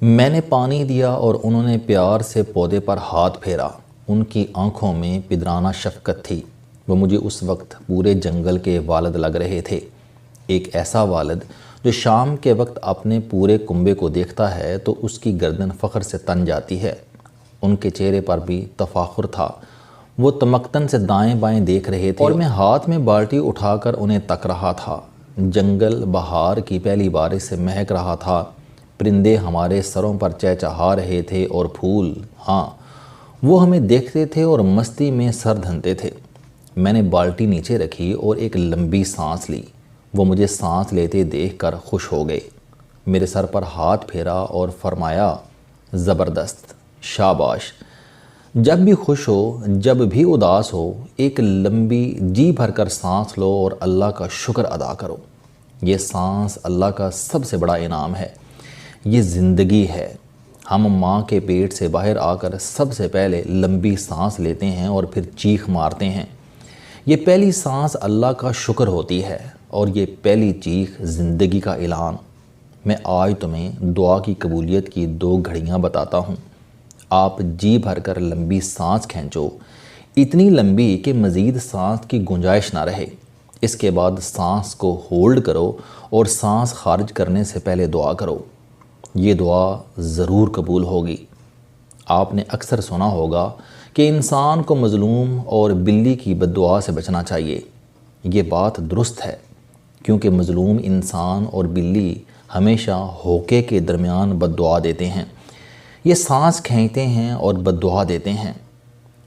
میں نے پانی دیا اور انہوں نے پیار سے پودے پر ہاتھ پھیرا۔ ان کی آنکھوں میں پدرانہ شفقت تھی۔ وہ مجھے اس وقت پورے جنگل کے والد لگ رہے تھے، ایک ایسا والد جو شام کے وقت اپنے پورے کنبے کو دیکھتا ہے تو اس کی گردن فخر سے تن جاتی ہے۔ ان کے چہرے پر بھی تفاخر تھا۔ وہ تمکن سے دائیں بائیں دیکھ رہے تھے اور میں ہاتھ میں بالٹی اٹھا کر انہیں تک رہا تھا۔ جنگل بہار کی پہلی بارش سے مہک رہا تھا، پرندے ہمارے سروں پر چہچہا رہے تھے اور پھول، ہاں، وہ ہمیں دیکھتے تھے اور مستی میں سر دھنتے تھے۔ میں نے بالٹی نیچے رکھی اور ایک لمبی سانس لی۔ وہ مجھے سانس لیتے دیکھ کر خوش ہو گئے، میرے سر پر ہاتھ پھیرا اور فرمایا، زبردست، شاباش، جب بھی خوش ہو، جب بھی اداس ہو، ایک لمبی جی بھر کر سانس لو اور اللہ کا شکر ادا کرو۔ یہ سانس اللہ کا سب سے بڑا انعام ہے، یہ زندگی ہے۔ ہم ماں کے پیٹ سے باہر آ کر سب سے پہلے لمبی سانس لیتے ہیں اور پھر چیخ مارتے ہیں۔ یہ پہلی سانس اللہ کا شکر ہوتی ہے اور یہ پہلی چیخ زندگی کا اعلان۔ میں آج تمہیں دعا کی قبولیت کی 2 گھڑیاں بتاتا ہوں۔ آپ جی بھر کر لمبی سانس کھینچو، اتنی لمبی کہ مزید سانس کی گنجائش نہ رہے۔ اس کے بعد سانس کو ہولڈ کرو اور سانس خارج کرنے سے پہلے دعا کرو۔ یہ دعا ضرور قبول ہوگی۔ آپ نے اکثر سنا ہوگا کہ انسان کو مظلوم اور بلی کی بد دعا سے بچنا چاہیے۔ یہ بات درست ہے، کیونکہ مظلوم انسان اور بلی ہمیشہ ہوکے کے درمیان بد دعا دیتے ہیں۔ یہ سانس کھینچتے ہیں اور بد دعا دیتے ہیں۔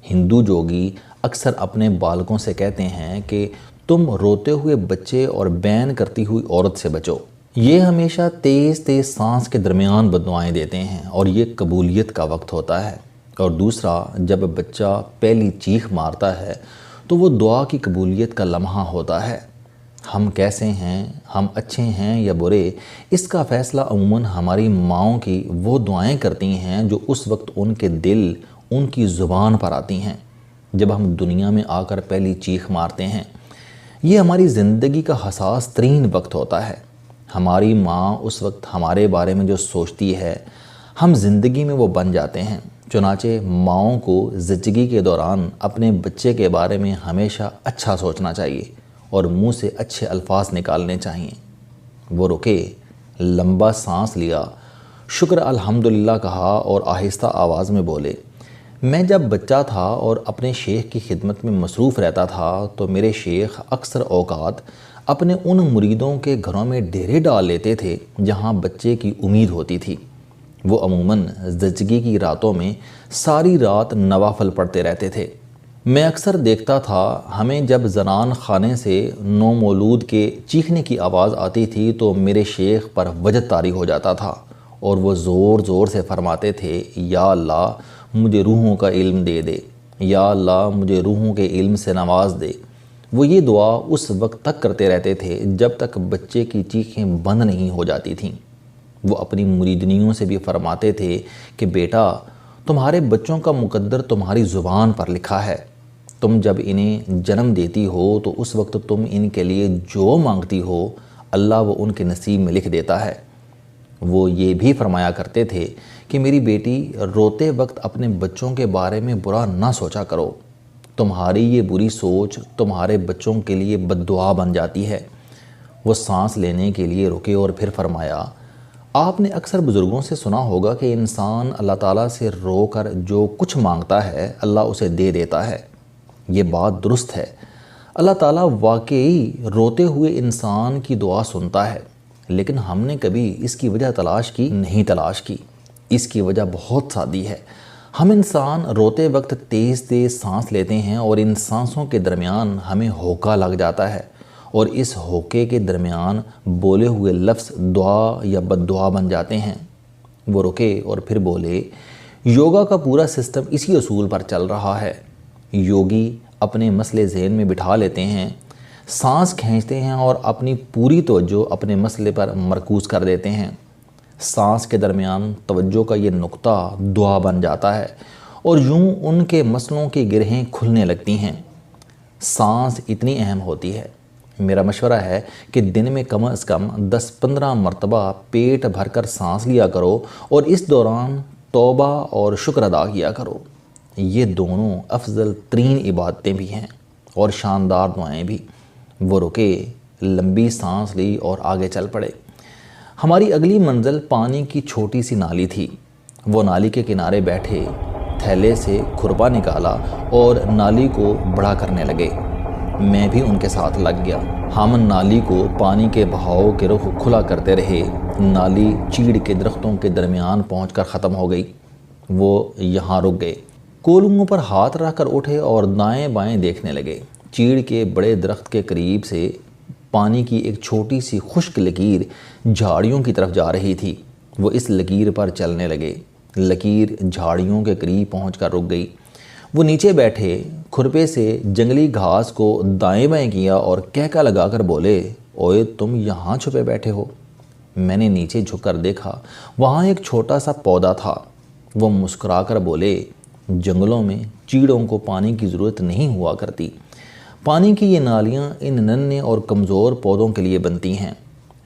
ہندو جوگی اکثر اپنے بالکوں سے کہتے ہیں کہ تم روتے ہوئے بچے اور بین کرتی ہوئی عورت سے بچو۔ یہ ہمیشہ تیز تیز سانس کے درمیان بد دعائیں دیتے ہیں اور یہ قبولیت کا وقت ہوتا ہے۔ اور دوسرا، جب بچہ پہلی چیخ مارتا ہے تو وہ دعا کی قبولیت کا لمحہ ہوتا ہے۔ ہم کیسے ہیں، ہم اچھے ہیں یا برے، اس کا فیصلہ عموماً ہماری ماؤں کی وہ دعائیں کرتی ہیں جو اس وقت ان کے دل، ان کی زبان پر آتی ہیں، جب ہم دنیا میں آ کر پہلی چیخ مارتے ہیں۔ یہ ہماری زندگی کا حساس ترین وقت ہوتا ہے۔ ہماری ماں اس وقت ہمارے بارے میں جو سوچتی ہے، ہم زندگی میں وہ بن جاتے ہیں۔ چنانچہ ماؤں کو زچگی کے دوران اپنے بچے کے بارے میں ہمیشہ اچھا سوچنا چاہیے اور منہ سے اچھے الفاظ نکالنے چاہیے۔ وہ رکے، لمبا سانس لیا، شکر الحمدللہ کہا اور آہستہ آواز میں بولے، میں جب بچہ تھا اور اپنے شیخ کی خدمت میں مصروف رہتا تھا تو میرے شیخ اکثر اوقات اپنے ان مریدوں کے گھروں میں ڈیرے ڈال لیتے تھے جہاں بچے کی امید ہوتی تھی۔ وہ عموماً زچگی کی راتوں میں ساری رات نوافل پڑھتے رہتے تھے۔ میں اکثر دیکھتا تھا، ہمیں جب زنان خانے سے نومولود کے چیخنے کی آواز آتی تھی تو میرے شیخ پر وجد طاری ہو جاتا تھا اور وہ زور زور سے فرماتے تھے، یا اللہ مجھے روحوں کا علم دے دے، یا اللہ مجھے روحوں کے علم سے نواز دے۔ وہ یہ دعا اس وقت تک کرتے رہتے تھے جب تک بچے کی چیخیں بند نہیں ہو جاتی تھیں۔ وہ اپنی مریدنیوں سے بھی فرماتے تھے کہ بیٹا، تمہارے بچوں کا مقدر تمہاری زبان پر لکھا ہے۔ تم جب انہیں جنم دیتی ہو تو اس وقت تم ان کے لیے جو مانگتی ہو، اللہ وہ ان کے نصیب میں لکھ دیتا ہے۔ وہ یہ بھی فرمایا کرتے تھے کہ میری بیٹی، روتے وقت اپنے بچوں کے بارے میں برا نہ سوچا کرو، تمہاری یہ بری سوچ تمہارے بچوں کے لیے بد دعا بن جاتی ہے۔ وہ سانس لینے کے لیے رکے اور پھر فرمایا، آپ نے اکثر بزرگوں سے سنا ہوگا کہ انسان اللہ تعالیٰ سے رو کر جو کچھ مانگتا ہے اللہ اسے دے دیتا ہے۔ یہ بات درست ہے، اللہ تعالیٰ واقعی روتے ہوئے انسان کی دعا سنتا ہے، لیکن ہم نے کبھی اس کی وجہ تلاش کی نہیں۔ اس کی وجہ بہت سادی ہے۔ ہم انسان روتے وقت تیز تیز سانس لیتے ہیں اور ان سانسوں کے درمیان ہمیں ہوکا لگ جاتا ہے اور اس ہوکے کے درمیان بولے ہوئے لفظ دعا یا بد دعا بن جاتے ہیں۔ وہ رکے اور پھر بولے، یوگا کا پورا سسٹم اسی اصول پر چل رہا ہے۔ یوگی اپنے مسئلے ذہن میں بٹھا لیتے ہیں، سانس کھینچتے ہیں اور اپنی پوری توجہ اپنے مسئلے پر مرکوز کر دیتے ہیں۔ سانس کے درمیان توجہ کا یہ نقطہ دعا بن جاتا ہے اور یوں ان کے مسئلوں کی گرہیں کھلنے لگتی ہیں۔ سانس اتنی اہم ہوتی ہے، میرا مشورہ ہے کہ دن میں کم از کم 10-15 مرتبہ پیٹ بھر کر سانس لیا کرو اور اس دوران توبہ اور شکر ادا کیا کرو۔ یہ دونوں افضل ترین عبادتیں بھی ہیں اور شاندار دعائیں بھی۔ وہ رکے، لمبی سانس لی اور آگے چل پڑے۔ ہماری اگلی منزل پانی کی چھوٹی سی نالی تھی۔ وہ نالی کے کنارے بیٹھے، تھیلے سے کھرپا نکالا اور نالی کو بڑا کرنے لگے۔ میں بھی ان کے ساتھ لگ گیا۔ ہم نالی کو پانی کے بہاؤ کے رخ کھلا کرتے رہے۔ نالی چیڑ کے درختوں کے درمیان پہنچ کر ختم ہو گئی۔ وہ یہاں رک گئے، کولموں پر ہاتھ رکھ کر اٹھے اور دائیں بائیں دیکھنے لگے۔ چیڑ کے بڑے درخت کے قریب سے پانی کی ایک چھوٹی سی خشک لکیر جھاڑیوں کی طرف جا رہی تھی۔ وہ اس لکیر پر چلنے لگے۔ لکیر جھاڑیوں کے قریب پہنچ کر رک گئی۔ وہ نیچے بیٹھے، کھرپے سے جنگلی گھاس کو دائیں بائیں کیا اور کہکا لگا کر بولے، اوئے تم یہاں چھپے بیٹھے ہو؟ میں نے نیچے جھک کر دیکھا، وہاں ایک چھوٹا سا پودا تھا۔ وہ مسکرا کر بولے، جنگلوں میں چیڑوں کو پانی کی ضرورت نہیں ہوا کرتی۔ پانی کی یہ نالیاں ان ننھے اور کمزور پودوں کے لیے بنتی ہیں۔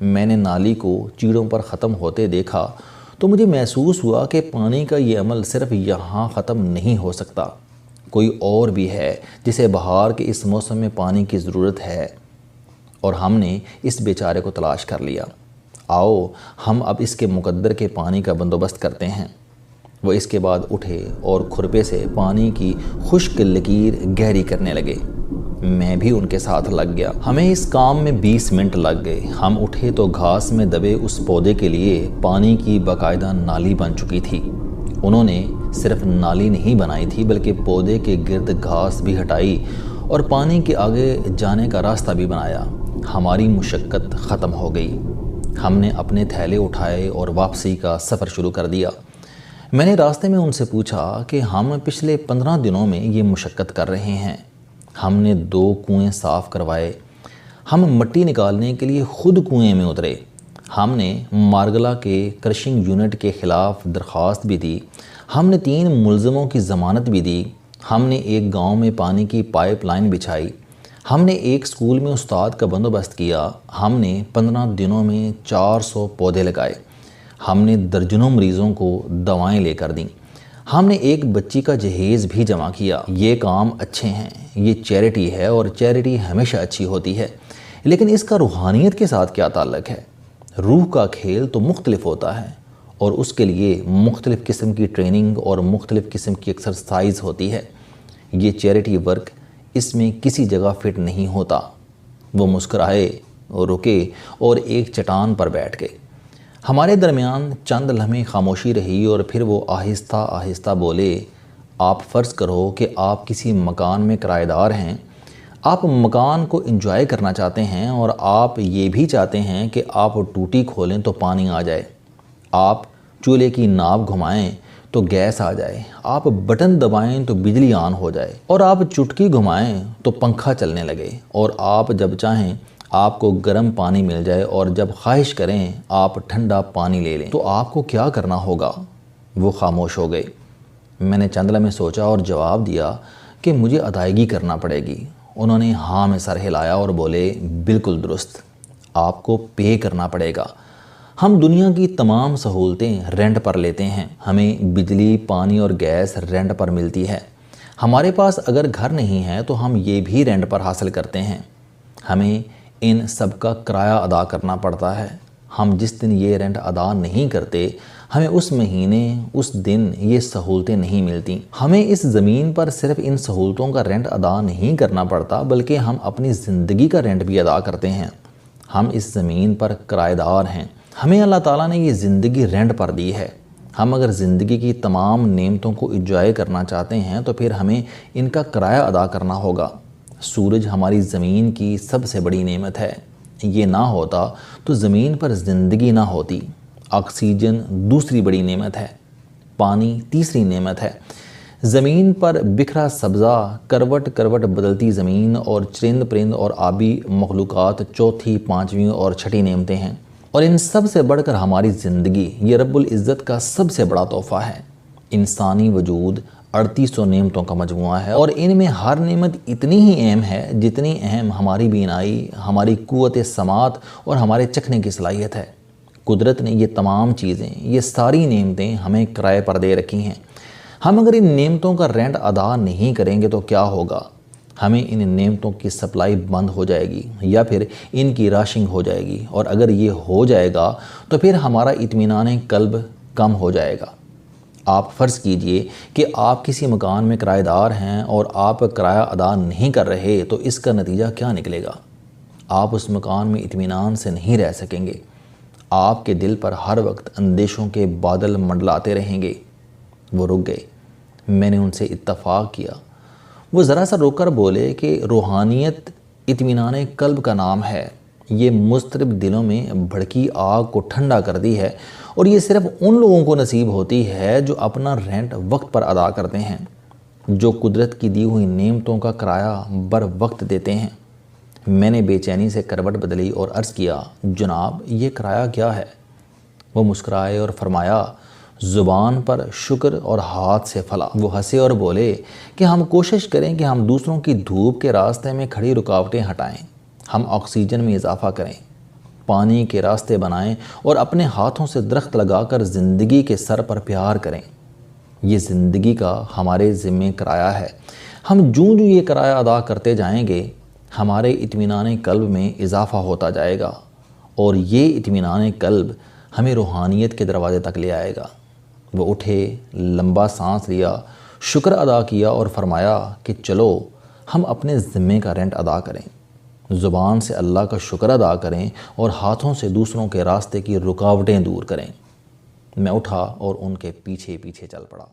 میں نے نالی کو چیڑوں پر ختم ہوتے دیکھا تو مجھے محسوس ہوا کہ پانی کا یہ عمل صرف یہاں ختم نہیں ہو سکتا، کوئی اور بھی ہے جسے بہار کے اس موسم میں پانی کی ضرورت ہے، اور ہم نے اس بیچارے کو تلاش کر لیا۔ آؤ ہم اب اس کے مقدر کے پانی کا بندوبست کرتے ہیں۔ وہ اس کے بعد اٹھے اور کھرپے سے پانی کی خشک لکیر گہری کرنے لگے۔ میں بھی ان کے ساتھ لگ گیا۔ ہمیں اس کام میں 20 منٹ لگ گئے۔ ہم اٹھے تو گھاس میں دبے اس پودے کے لیے پانی کی باقاعدہ نالی بن چکی تھی۔ انہوں نے صرف نالی نہیں بنائی تھی بلکہ پودے کے گرد گھاس بھی ہٹائی اور پانی کے آگے جانے کا راستہ بھی بنایا۔ ہماری مشقت ختم ہو گئی۔ ہم نے اپنے تھیلے اٹھائے اور واپسی کا سفر شروع کر دیا۔ میں نے راستے میں ان سے پوچھا کہ ہم پچھلے 15 دنوں میں یہ مشقت کر رہے ہیں۔ ہم نے 2 کنویں صاف کروائے۔ ہم مٹی نکالنے کے لیے خود کنویں میں اترے۔ ہم نے مارگلا کے کرشنگ یونٹ کے خلاف درخواست بھی دی۔ ہم نے 3 ملزموں کی ضمانت بھی دی۔ ہم نے ایک گاؤں میں پانی کی پائپ لائن بچھائی۔ ہم نے ایک اسکول میں استاد کا بندوبست کیا۔ ہم نے 15 دنوں میں 400 پودے لگائے۔ ہم نے درجنوں مریضوں کو دوائیں لے کر دیں۔ ہم نے ایک بچی کا جہیز بھی جمع کیا۔ یہ کام اچھے ہیں، یہ چیریٹی ہے اور چیریٹی ہمیشہ اچھی ہوتی ہے، لیکن اس کا روحانیت کے ساتھ کیا تعلق ہے؟ روح کا کھیل تو مختلف ہوتا ہے اور اس کے لیے مختلف قسم کی ٹریننگ اور مختلف قسم کی ایکسرسائز ہوتی ہے۔ یہ چیریٹی ورک اس میں کسی جگہ فٹ نہیں ہوتا۔ وہ مسکرائے اور رکے اور ایک چٹان پر بیٹھ گئے۔ ہمارے درمیان چند لمحے خاموشی رہی اور پھر وہ آہستہ آہستہ بولے، آپ فرض کرو کہ آپ کسی مکان میں کرایہ دار ہیں۔ آپ مکان کو انجوائے کرنا چاہتے ہیں اور آپ یہ بھی چاہتے ہیں کہ آپ ٹوٹی کھولیں تو پانی آ جائے، آپ چولہے کی ناپ گھمائیں تو گیس آ جائے، آپ بٹن دبائیں تو بجلی آن ہو جائے، اور آپ چٹکی گھمائیں تو پنکھا چلنے لگے، اور آپ جب چاہیں آپ کو گرم پانی مل جائے اور جب خواہش کریں آپ ٹھنڈا پانی لے لیں، تو آپ کو کیا کرنا ہوگا؟ وہ خاموش ہو گئے۔ میں نے چند لمحے سوچا اور جواب دیا کہ مجھے ادائیگی کرنا پڑے گی۔ انہوں نے ہاں میں سر ہلایا اور بولے، بالکل درست، آپ کو پے کرنا پڑے گا۔ ہم دنیا کی تمام سہولتیں رینٹ پر لیتے ہیں۔ ہمیں بجلی، پانی اور گیس رینٹ پر ملتی ہے۔ ہمارے پاس اگر گھر نہیں ہے تو ہم یہ بھی رینٹ پر حاصل کرتے ہیں۔ ہمیں ان سب کا کرایہ ادا کرنا پڑتا ہے۔ ہم جس دن یہ رینٹ ادا نہیں کرتے، ہمیں اس مہینے، اس دن یہ سہولتیں نہیں ملتی۔ ہمیں اس زمین پر صرف ان سہولتوں کا رینٹ ادا نہیں کرنا پڑتا بلکہ ہم اپنی زندگی کا رینٹ بھی ادا کرتے ہیں۔ ہم اس زمین پر کرایہ دار ہیں۔ ہمیں اللہ تعالیٰ نے یہ زندگی رینٹ پر دی ہے۔ ہم اگر زندگی کی تمام نعمتوں کو انجوائے کرنا چاہتے ہیں تو پھر ہمیں ان کا کرایہ ادا کرنا ہوگا۔ سورج ہماری زمین کی سب سے بڑی نعمت ہے۔ یہ نہ ہوتا تو زمین پر زندگی نہ ہوتی۔ آکسیجن دوسری بڑی نعمت ہے۔ پانی تیسری نعمت ہے۔ زمین پر بکھرا سبزہ، کروٹ کروٹ بدلتی زمین اور چرند پرند اور آبی مخلوقات چوتھی، پانچویں اور چھٹی نعمتیں ہیں، اور ان سب سے بڑھ کر ہماری زندگی، یہ رب العزت کا سب سے بڑا تحفہ ہے۔ انسانی وجود 3800 نعمتوں کا مجموعہ ہے، اور ان میں ہر نعمت اتنی ہی اہم ہے جتنی اہم ہماری بینائی، ہماری قوت سماعت اور ہمارے چکھنے کی صلاحیت ہے۔ قدرت نے یہ تمام چیزیں، یہ ساری نعمتیں ہمیں کرائے پر دے رکھی ہیں۔ ہم اگر ان نعمتوں کا رینٹ ادا نہیں کریں گے تو کیا ہوگا؟ ہمیں ان نعمتوں کی سپلائی بند ہو جائے گی یا پھر ان کی راشنگ ہو جائے گی، اور اگر یہ ہو جائے گا تو پھر ہمارا اطمینان قلب کم ہو جائے گا۔ آپ فرض کیجئے کہ آپ کسی مکان میں کرایہ دار ہیں اور آپ کرایہ ادا نہیں کر رہے، تو اس کا نتیجہ کیا نکلے گا؟ آپ اس مکان میں اطمینان سے نہیں رہ سکیں گے۔ آپ کے دل پر ہر وقت اندیشوں کے بادل منڈلاتے رہیں گے۔ وہ رک گئے۔ میں نے ان سے اتفاق کیا۔ وہ ذرا سا روک کر بولے کہ روحانیت اطمینان قلب کا نام ہے۔ یہ مضطرب دلوں میں بھڑکی آگ کو ٹھنڈا کر دی ہے، اور یہ صرف ان لوگوں کو نصیب ہوتی ہے جو اپنا رینٹ وقت پر ادا کرتے ہیں، جو قدرت کی دی ہوئی نعمتوں کا کرایہ بر وقت دیتے ہیں۔ میں نے بے چینی سے کروٹ بدلی اور عرض کیا، جناب یہ کرایہ کیا ہے؟ وہ مسکرائے اور فرمایا، زبان پر شکر اور ہاتھ سے فلاح۔ وہ ہنسے اور بولے کہ ہم کوشش کریں کہ ہم دوسروں کی دھوپ کے راستے میں کھڑی رکاوٹیں ہٹائیں، ہم آکسیجن میں اضافہ کریں، پانی کے راستے بنائیں اور اپنے ہاتھوں سے درخت لگا کر زندگی کے سر پر پیار کریں۔ یہ زندگی کا ہمارے ذمہ کرایہ ہے۔ ہم جوں یہ کرایہ ادا کرتے جائیں گے، ہمارے اطمینان قلب میں اضافہ ہوتا جائے گا، اور یہ اطمینان قلب ہمیں روحانیت کے دروازے تک لے آئے گا۔ وہ اٹھے، لمبا سانس لیا، شکر ادا کیا اور فرمایا کہ چلو ہم اپنے ذمے کا رینٹ ادا کریں، زبان سے اللہ کا شکر ادا کریں اور ہاتھوں سے دوسروں کے راستے کی رکاوٹیں دور کریں۔ میں اٹھا اور ان کے پیچھے پیچھے چل پڑا۔